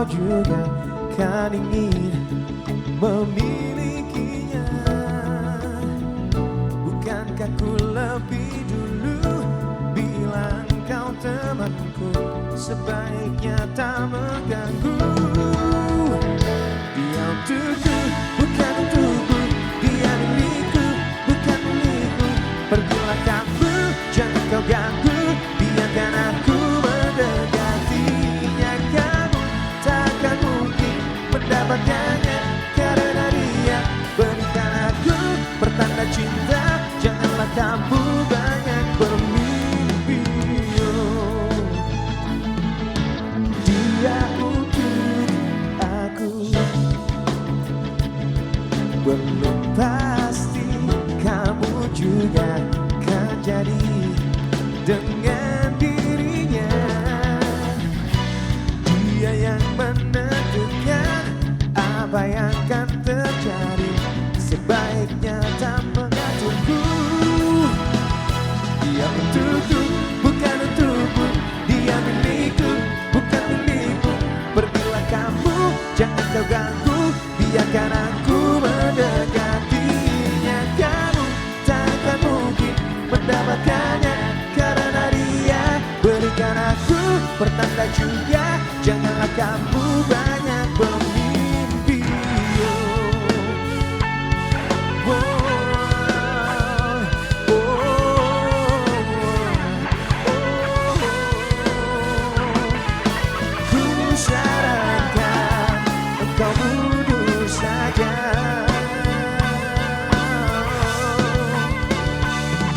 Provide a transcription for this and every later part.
juga kan ingin memilikinya. Bukankah ku lebih dulu bilang kau temanku, sebaiknya tak mengganggu. Dia untukku, bukan untukku. Dia milikku, bukan milikku. Pergilah kamu, jangan kau ganggu. Biarkan aku mendekatinya. Kamu takkan mungkin mendapatkannya, karena dia berikan aku pertanda cinta. Janganlah kamu banyak bermimpi. Dia untuk aku. Belum pasti kamu juga kan jadi dengan dirinya. Dia yang menentukan apa yang akan terjadi. Sebaiknya tak mengaturku. Dia untukku, bukan untukku. Dia milikku, bukan milikku. Pergilah kamu, jangan kau ganggu. Biarkan aku mendekatinya. Kamu takkan mungkin mendapatkannya, karena dia berikan aku pertanda juga. Janganlah kamu banyak bermimpi. Oh, oh, oh. Ku sarankan engkau mundur saja.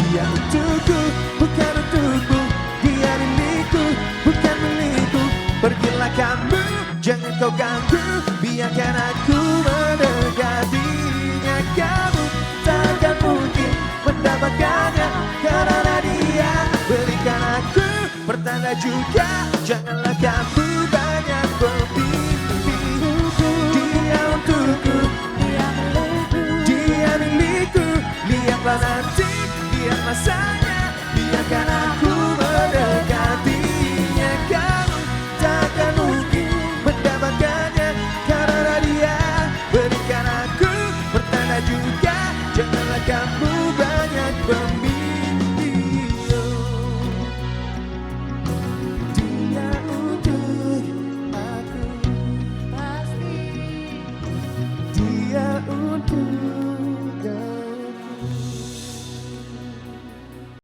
Dia untukku, bukan untukku. Dia milikku, bukan milikku. Pergilah kamu, jangan kau ganggu. Biarkan aku mendekatinya. Kamu takkan mungkin mendapatkannya, karena dia berikan aku pertanda juga. Janganlah kamu banyak bermimpi. Dia untukku, dia milikku. Lihatlah nanti, lihatlah saya.